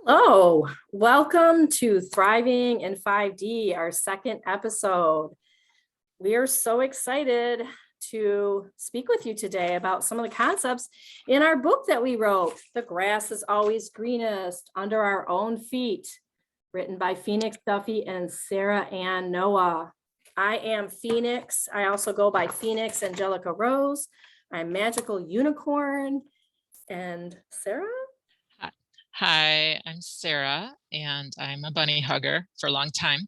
Hello, welcome to Thriving in 5D, our second episode. We are so excited to speak with you today about some of the concepts in our book that we wrote, The Grass is Always Greenest, Under Our Own Feet, written by Phoenix Duffy and Sarah Ann Noah. I am Phoenix. I also go by Phoenix Angelica Rose. I'm Magical Unicorn. And Sarah? Hi, I'm Sarah, and I'm a bunny hugger for a long time,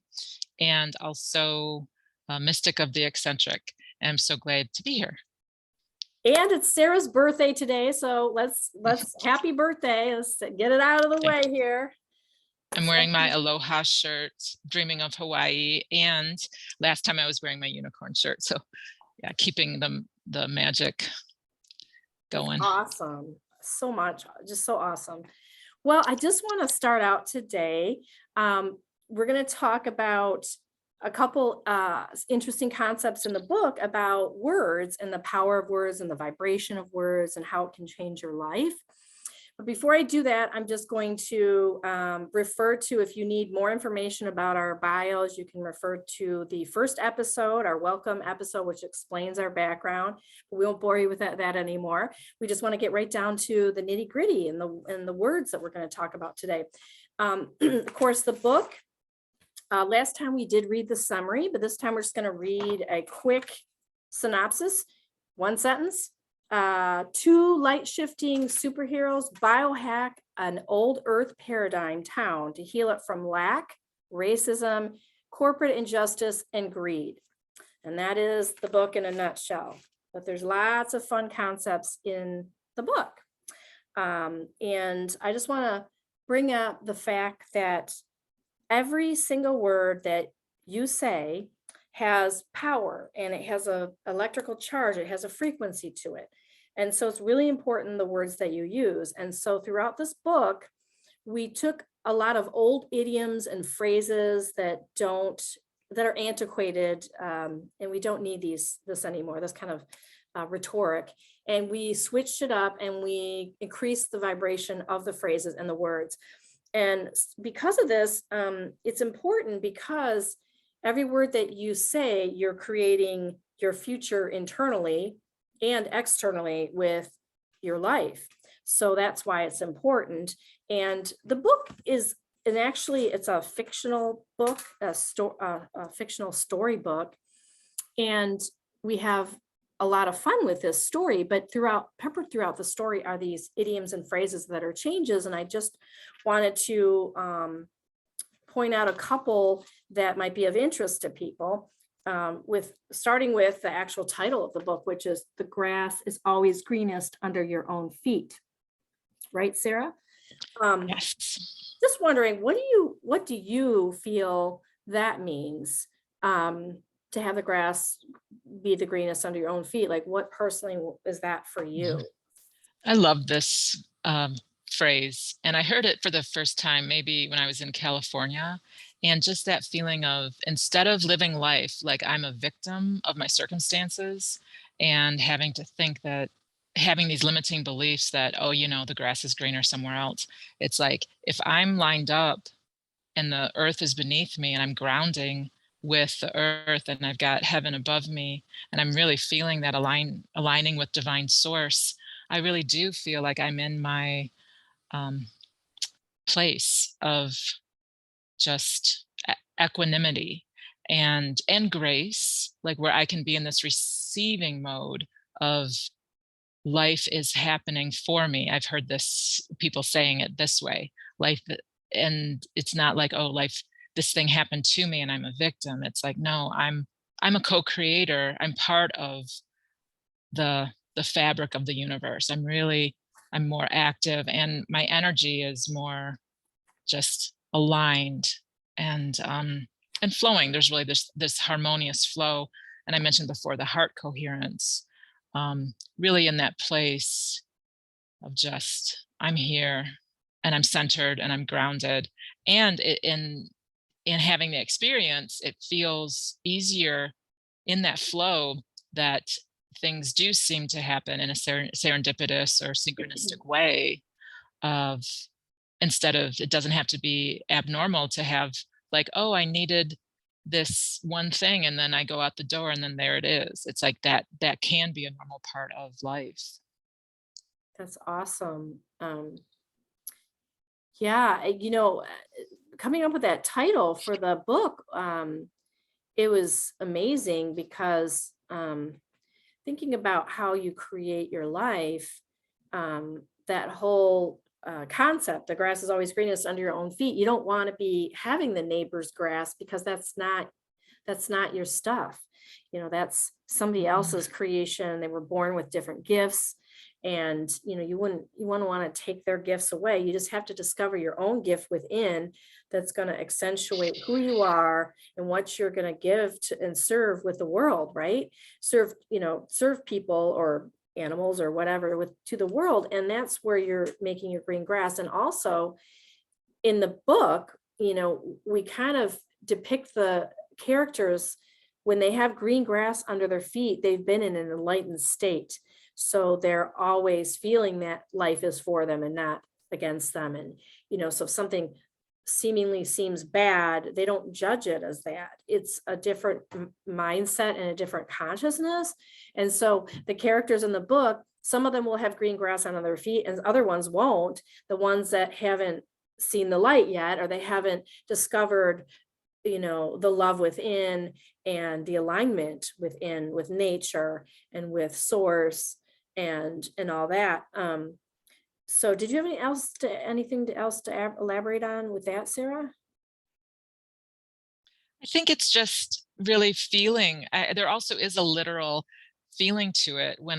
and also a mystic of the eccentric. And I'm so glad to be here. And it's Sarah's birthday today, so let's happy birthday. Let's get it out of the way here. I'm wearing my Aloha shirt, dreaming of Hawaii, and last time I was wearing my unicorn shirt. So yeah, keeping the magic going. Awesome. So much, just so awesome. Well, I just want to start out today. We're going to talk about a couple interesting concepts in the book about words and the power of words and the vibration of words and how it can change your life. But before I do that, I'm just going to refer to, if you need more information about our bios, you can refer to the first episode, our welcome episode, which explains our background. But we won't bore you with that anymore. We just want to get right down to the nitty gritty and the words that we're going to talk about today. Of course, the book, last time we did read the summary, but this time we're just going to read a quick synopsis, one sentence. Two light-shifting superheroes biohack an old Earth paradigm town to heal it from lack, racism, corporate injustice, and greed. And that is the book in a nutshell. But there's lots of fun concepts in the book. And I just want to bring up the fact that every single word that you say has power, and it has an electrical charge, it has a frequency to it. And so it's really important the words that you use. And so throughout this book, we took a lot of old idioms and phrases that are antiquated, and we don't need this anymore, this kind of rhetoric. And we switched it up and we increased the vibration of the phrases and the words. And because of this, it's important because every word that you say, you're creating your future internally and externally with your life. So that's why it's important. And the book is, and actually it's a fictional book, a fictional storybook. And we have a lot of fun with this story, but peppered throughout the story are these idioms and phrases that are changes. And I just wanted to point out a couple that might be of interest to people, starting with the actual title of the book, which is The Grass is Always Greenest Under Your Own Feet. Right, Sarah? Yes. Just wondering, what do you feel that means, to have the grass be the greenest under your own feet? Like, what personally is that for you? I love this phrase, and I heard it for the first time maybe when I was in California, and just that feeling of, instead of living life like I'm a victim of my circumstances and having to think that, having these limiting beliefs that, oh, the grass is greener somewhere else, it's like, if I'm lined up and the earth is beneath me and I'm grounding with the earth and I've got heaven above me and I'm really feeling that aligning with divine source, I really do feel like I'm in my place of just equanimity and grace, like where I can be in this receiving mode of life is happening for me. I've heard people saying it this way, life, and it's not like, oh, life, this thing happened to me and I'm a victim. It's like, no, I'm a co-creator. I'm part of the fabric of the universe. I'm more active, and my energy is more just aligned and flowing. There's really this harmonious flow. And I mentioned before the heart coherence, really in that place of just, I'm here and I'm centered and I'm grounded. And in having the experience, it feels easier in that flow that things do seem to happen in a serendipitous or synchronistic way and instead of, it doesn't have to be abnormal to have like, oh, I needed this one thing and then I go out the door and then there it is. It's like that can be a normal part of life. That's awesome. Yeah, coming up with that title for the book, it was amazing because thinking about how you create your life, that whole concept, the grass is always greenest under your own feet. You don't want to be having the neighbor's grass because that's not your stuff. That's somebody Mhm. else's creation. They were born with different gifts. And you wouldn't want to take their gifts away. You just have to discover your own gift within that's going to accentuate who you are and what you're going to give to and serve with the world, right? Serve people or animals or whatever with to the world. And that's where you're making your green grass. And also in the book, we kind of depict the characters when they have green grass under their feet, they've been in an enlightened state. So they're always feeling that life is for them and not against them. And, so if something seemingly seems bad, they don't judge it as that. It's a different mindset and a different consciousness. And so the characters in the book, some of them will have green grass under their feet and other ones won't. The ones that haven't seen the light yet, or they haven't discovered the love within and the alignment within with nature and with source and all that. So did you have anything else to elaborate on with that, Sarah? I think it's just really feeling. There also is a literal feeling to it when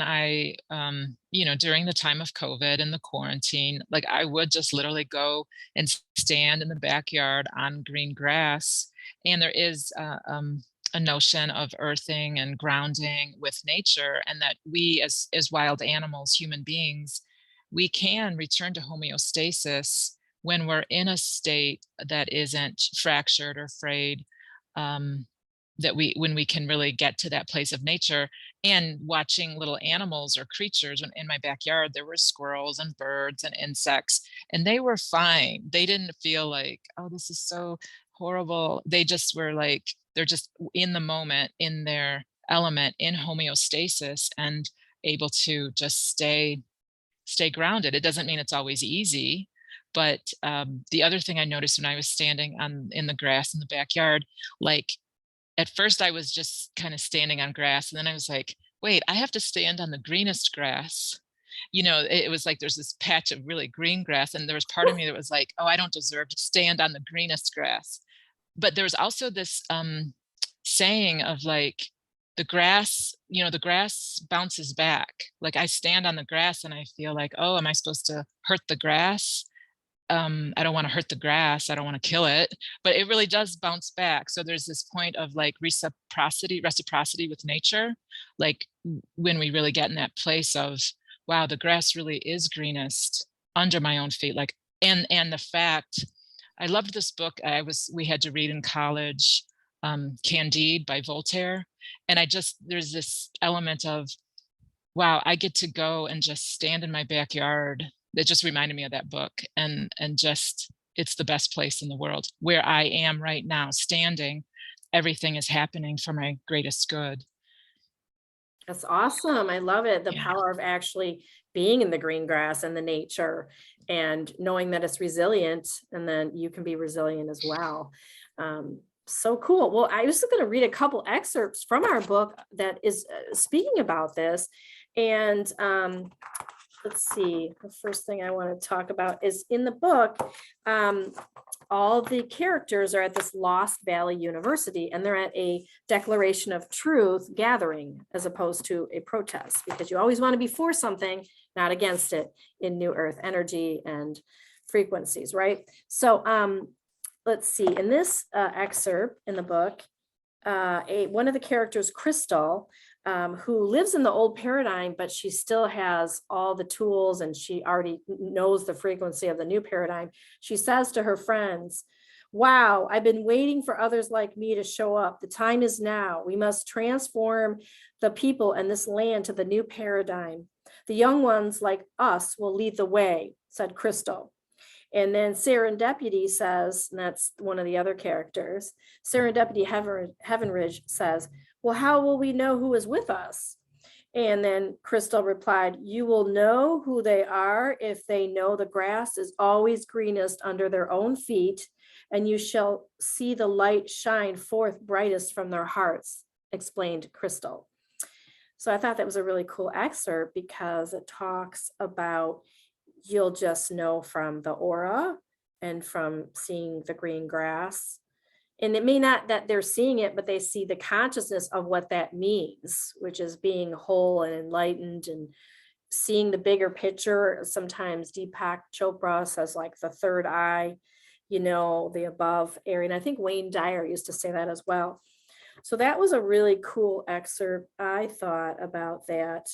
during the time of COVID and the quarantine, like I would just literally go and stand in the backyard on green grass. And there is a notion of earthing and grounding with nature, and that we as wild animals, human beings, we can return to homeostasis when we're in a state that isn't fractured or frayed, um, that when we can really get to that place of nature. And watching little animals or creatures in my backyard, there were squirrels and birds and insects, and they were fine. They didn't feel like, oh, this is so horrible. They just were like, they're just in the moment, in their element, in homeostasis, and able to just stay grounded. It doesn't mean it's always easy, but the other thing I noticed when I was standing in the grass in the backyard, like at first I was just kind of standing on grass, and then I was like, wait, I have to stand on the greenest grass. It was like there's this patch of really green grass, and there was part of me that was like, oh, I don't deserve to stand on the greenest grass. But there was also this saying of like, the grass bounces back. Like I stand on the grass and I feel like, oh, am I supposed to hurt the grass? I don't want to hurt the grass. I don't want to kill it, but it really does bounce back. So there's this point of like reciprocity with nature. Like when we really get in that place of, wow, the grass really is greenest under my own feet. Like, and the fact, I loved this book. We had to read in college, Candide by Voltaire. And there's this element of, wow, I get to go and just stand in my backyard. That just reminded me of that book, and just, it's the best place in the world where I am right now standing. Everything is happening for my greatest good. That's awesome. I love it. The Yeah. power of actually being in the green grass and the nature and knowing that it's resilient and then you can be resilient as well. So cool. Well, I was going to read a couple excerpts from our book that is speaking about this. And let's see, the first thing I want to talk about is in the book, all the characters are at this Lost Valley University, and they're at a Declaration of Truth gathering as opposed to a protest, because you always want to be for something, not against it in New Earth energy and frequencies, right? So let's see, in this excerpt in the book, one of the characters, Crystal, who lives in the old paradigm, but she still has all the tools and she already knows the frequency of the new paradigm. She says to her friends, wow, I've been waiting for others like me to show up. The time is now. We must transform the people and this land to the new paradigm. The young ones like us will lead the way, said Crystal. And then Serendipity says, and that's one of the other characters, Serendipity Heavenridge says, well, how will we know who is with us? And then Crystal replied, you will know who they are if they know the grass is always greenest under their own feet, and you shall see the light shine forth brightest from their hearts, explained Crystal. So I thought that was a really cool excerpt because it talks about you'll just know from the aura and from seeing the green grass. And it may not that they're seeing it, but they see the consciousness of what that means, which is being whole and enlightened and seeing the bigger picture. Sometimes Deepak Chopra says like the third eye, the above area. And I think Wayne Dyer used to say that as well. So that was a really cool excerpt, I thought, about that.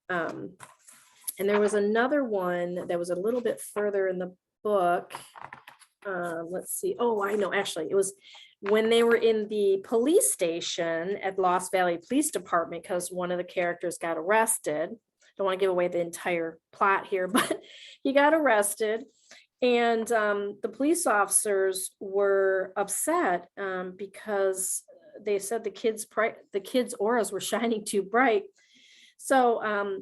And there was another one that was a little bit further in the book. Let's see. Oh, I know. Actually, it was when they were in the police station at Lost Valley Police Department because one of the characters got arrested. Don't want to give away the entire plot here, but he got arrested. And the police officers were upset because they said the kids' auras were shining too bright. So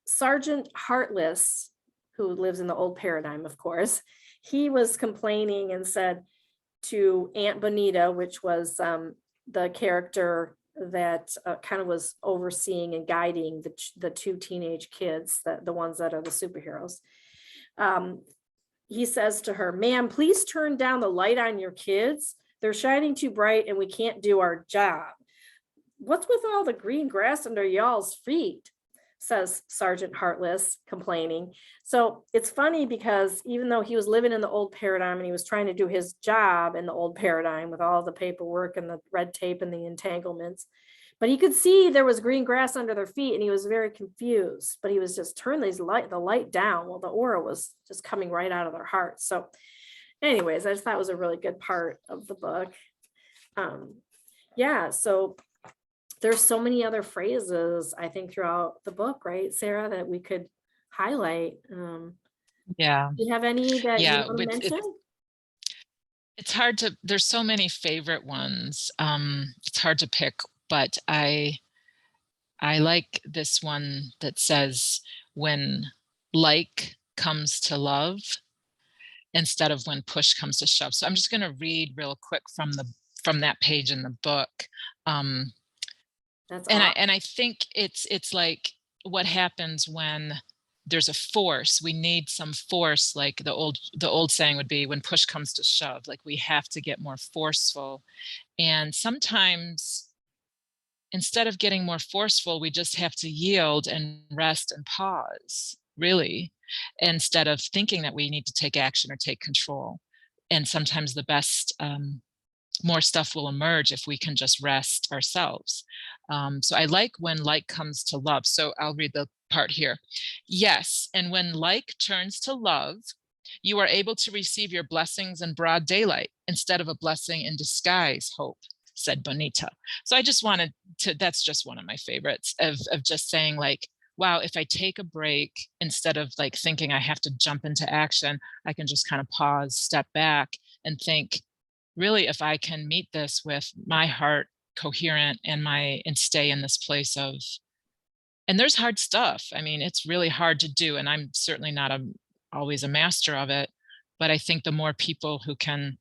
Sergeant Heartless, who lives in the old paradigm, of course, he was complaining and said to Aunt Bonita, which was the character that kind of was overseeing and guiding the two teenage kids, the ones that are the superheroes. He says to her, ma'am, please turn down the light on your kids. They're shining too bright and we can't do our job. What's with all the green grass under y'all's feet? Says Sergeant Heartless, complaining. So it's funny because even though he was living in the old paradigm and he was trying to do his job in the old paradigm with all the paperwork and the red tape and the entanglements, but he could see there was green grass under their feet and he was very confused, but he was just turning the light down while the aura was just coming right out of their hearts. So anyways, I just thought it was a really good part of the book. Yeah, so there's so many other phrases, I think, throughout the book, right, Sarah, that we could highlight. Yeah. Do you have any that you Yeah. want to mention? It's hard to, there's so many favorite ones. It's hard to pick, but I like this one that says, when like comes to love instead of when push comes to shove. So I'm just going to read real quick from that page in the book. That's and awesome. I think it's like what happens when there's a force. We need some force, like the old saying would be, when push comes to shove, like we have to get more forceful. And sometimes instead of getting more forceful, we just have to yield and rest and pause, really, instead of thinking that we need to take action or take control. And sometimes the best more stuff will emerge if we can just rest ourselves. So I like when like comes to love. So I'll read the part here. Yes, and when like turns to love, you are able to receive your blessings in broad daylight instead of a blessing in disguise, hope, said Bonita. So I just wanted to, that's just one of my favorites of just saying like, wow, if I take a break, instead of like thinking I have to jump into action, I can just kind of pause, step back and think, really, if I can meet this with my heart coherent and stay in this place of, and there's hard stuff. I mean, it's really hard to do. And I'm certainly not always a master of it, but I think the more people who can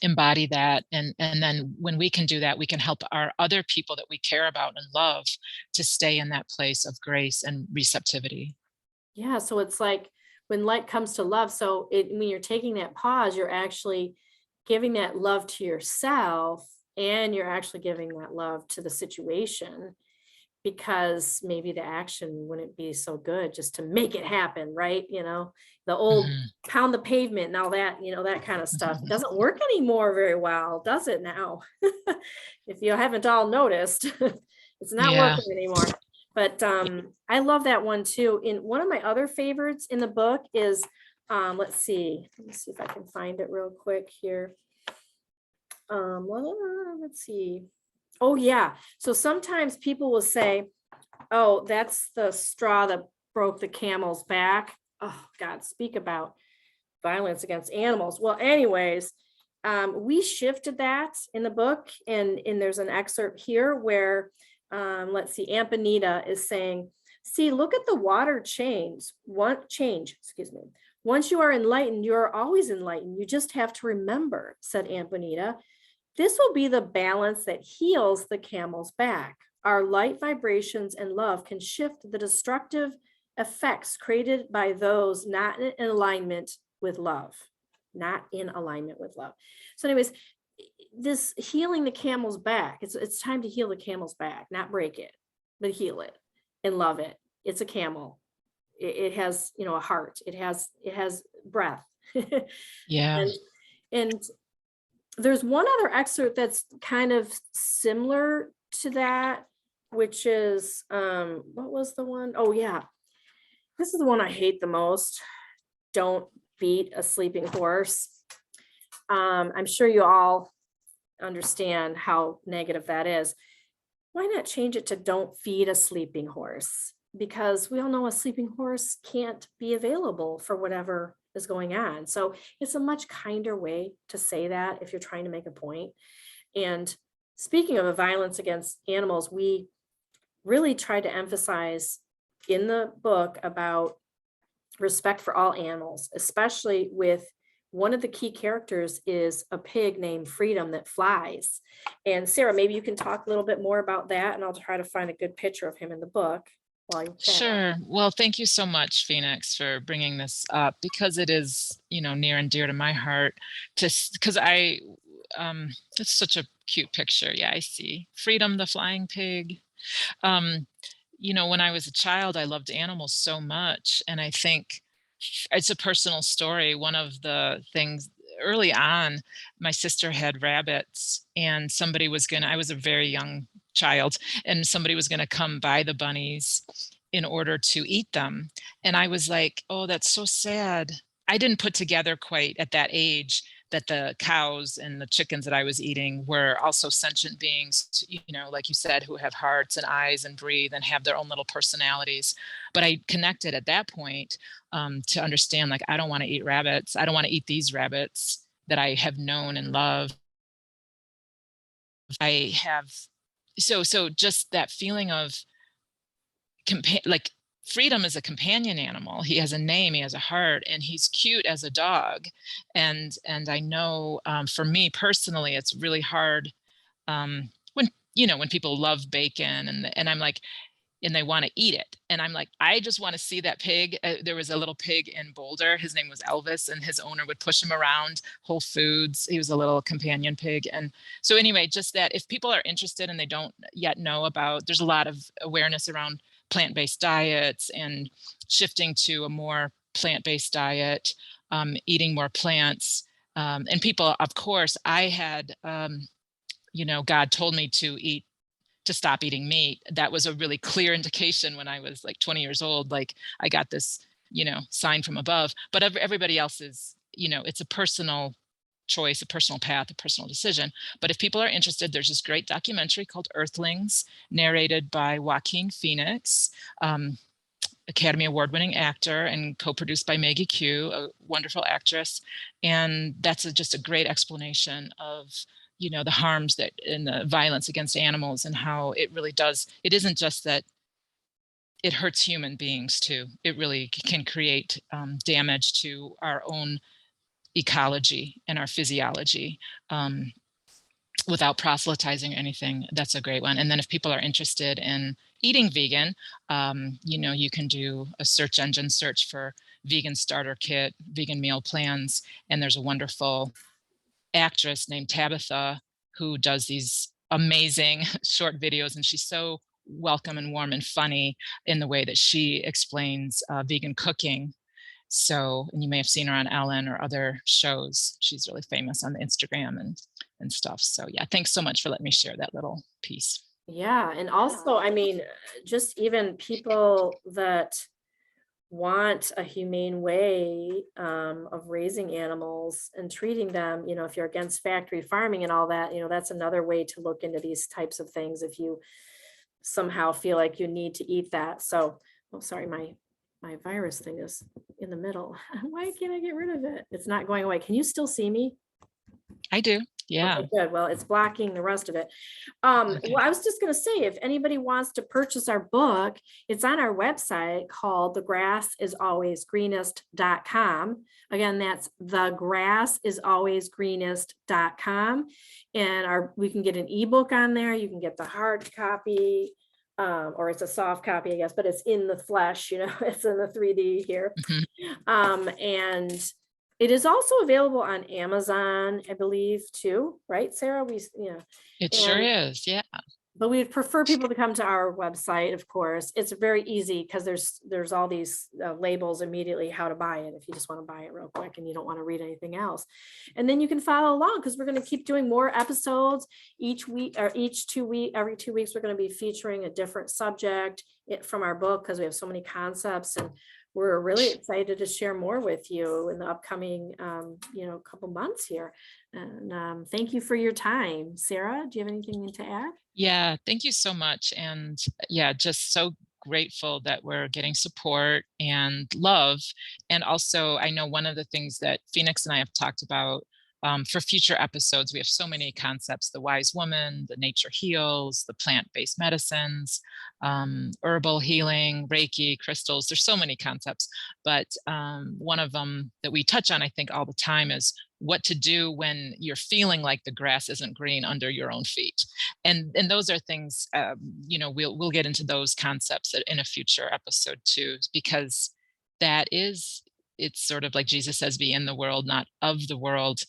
embody that, and then when we can do that, we can help our other people that we care about and love to stay in that place of grace and receptivity. Yeah, so it's like when light comes to love. So when you're taking that pause, you're actually giving that love to yourself, and you're actually giving that love to the situation, because maybe the action wouldn't be so good just to make it happen, right? The old Mhm. pound the pavement and all that, that kind of stuff. It doesn't work anymore very well, does it now? If you haven't all noticed, it's not Yeah. working anymore. But I love that one too. In one of my other favorites in the book is, let's see if I can find it real quick here. Let's see. Oh yeah. So sometimes people will say, oh, that's the straw that broke the camel's back. Oh God, speak about violence against animals. Well, anyways, we shifted that in the book, and there's an excerpt here where, let's see, Aunt Benita is saying, "See, look at the water excuse me. Once you are enlightened, you are always enlightened. You just have to remember," said Aunt Benita. "This will be the balance that heals the camel's back. Our light vibrations and love can shift the destructive effects created by those not in alignment with love." Not in alignment with love. So, anyways, this healing the camel's back, it's time to heal the camel's back, not break it, but heal it and love it. It's a camel. It has, a heart. It has breath. Yeah. and and there's one other excerpt that's kind of similar to that, which is, what was the one? Oh yeah, this is the one I hate the most. Don't beat a sleeping horse. I'm sure you all understand how negative that is. Why not change it to "don't feed a sleeping horse"? Because we all know a sleeping horse can't be available for whatever is going on. So it's a much kinder way to say that if you're trying to make a point. And speaking of the violence against animals, we really tried to emphasize in the book about respect for all animals, especially with one of the key characters is a pig named Freedom that flies. And Sarah, maybe you can talk a little bit more about that, and I'll try to find a good picture of him in the book while you chat. Sure. Well, thank you so much, Phoenix, for bringing this up because it is, near and dear to my heart. Because it's such a cute picture. Yeah, I see Freedom, the flying pig. Um, when I was a child, I loved animals so much, and I think it's a personal story. One of the things early on, my sister had rabbits, and I was a very young child, and somebody was gonna come buy the bunnies in order to eat them. And I was like, oh, that's so sad. I didn't put together quite at that age that the cows and the chickens that I was eating were also sentient beings, like you said, who have hearts and eyes and breathe and have their own little personalities. But I connected at that point to understand, like, I don't want to eat rabbits. I don't want to eat these rabbits that I have known and loved. I have so just that feeling of like Freedom is a companion animal. He has a name, he has a heart, and he's cute as a dog. And I know, for me personally, it's really hard when people love bacon and I'm like, and they want to eat it. And I'm like, I just want to see that pig. There was a little pig in Boulder. His name was Elvis, and his owner would push him around Whole Foods. He was a little companion pig. And so, anyway, just that if people are interested and they don't yet know about, there's a lot of awareness around plant-based diets and shifting to a more plant-based diet, eating more plants. And people, of course, I had, God told me to stop eating meat. That was a really clear indication when I was like 20 years old. Like I got this, sign from above. But everybody else is, it's a personal choice, a personal path, a personal decision. But if people are interested, there's this great documentary called Earthlings, narrated by Joaquin Phoenix, Academy Award-winning actor, and co-produced by Maggie Q, a wonderful actress. And that's just a great explanation of the harms that and the violence against animals and how it really does. It isn't just that it hurts human beings too. It really can create damage to our own ecology and our physiology without proselytizing or anything. That's a great one. And then if people are interested in eating vegan, you can do a search engine search for vegan starter kit, vegan meal plans, and there's a wonderful actress named Tabitha who does these amazing short videos, and she's so welcome and warm and funny in the way that she explains vegan cooking. So, and you may have seen her on Ellen or other shows. She's really famous on the Instagram and stuff. So yeah, thanks so much for letting me share that little piece. Yeah, and also, I mean, just even people that want a humane way of raising animals and treating them, if you're against factory farming and all that, that's another way to look into these types of things if you somehow feel like you need to eat that. So, oh, sorry, my my virus thing is in the middle. Why can't I get rid of it? It's not going away. Can you still see me? I do. Yeah. Okay, good. Well, it's blocking the rest of it. Okay. Well, I was just gonna say, if anybody wants to purchase our book, it's on our website called thegrassalwaysgreenest.com. Again, that's thegrassalwaysgreenest.com. And we can get an ebook on there. You can get the hard copy, or it's a soft copy, I guess, but it's in the flesh, it's in the 3D here. Mhm. And it is also available on Amazon, I believe, too, right, Sarah? It sure is. Yeah. But we'd prefer people to come to our website, of course. It's very easy because there's all these labels immediately how to buy it if you just want to buy it real quick and you don't want to read anything else. And then you can follow along because we're going to keep doing more episodes each week, or every 2 weeks, we're going to be featuring a different subject from our book because we have so many concepts, and we're really excited to share more with you in the upcoming couple months here. And thank you for your time. Sarah, do you have anything to add? Yeah. Thank you so much. And yeah, just so grateful that we're getting support and love. And also, I know one of the things that Phoenix and I have talked about for future episodes, we have so many concepts: the wise woman, the nature heals, the plant-based medicines, herbal healing, Reiki, crystals. There's so many concepts, but one of them that we touch on, I think, all the time is what to do when you're feeling like the grass isn't green under your own feet. And those are things, we'll get into those concepts in a future episode too, because it's sort of like Jesus says, be in the world, not of the world.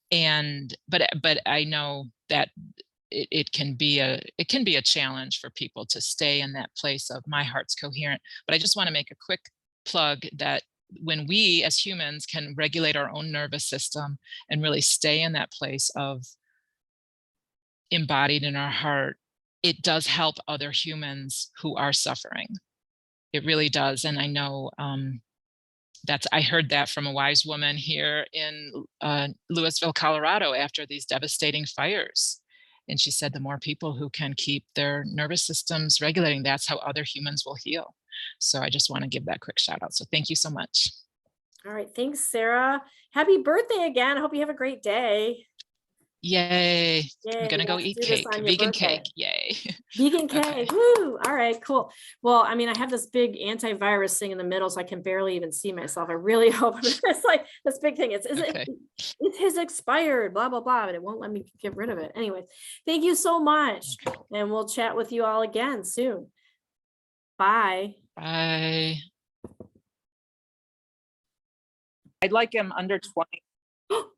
But I know that it can be a challenge for people to stay in that place of my heart's coherent. But I just want to make a quick plug that when we as humans can regulate our own nervous system and really stay in that place of embodied in our heart, it does help other humans who are suffering. It really does. And I know I heard that from a wise woman here in Louisville, Colorado, after these devastating fires. And she said the more people who can keep their nervous systems regulating, that's how other humans will heal. So I just want to give that quick shout out. So thank you so much. All right. Thanks, Sarah. Happy birthday again. I hope you have a great day. Yay. Yay, I'm going to we go got to eat do this cake, on your vegan birthday. cake. Yay. Vegan Okay. cake. Woo. All right, cool. Well, I mean, I have this big antivirus thing in the middle, so I can barely even see myself. I really hope it's like this big thing. Okay. It has expired, blah, blah, blah, but it won't let me get rid of it. Anyways, thank you so much. Okay. And we'll chat with you all again soon. Bye. Bye. I'd like him under 20.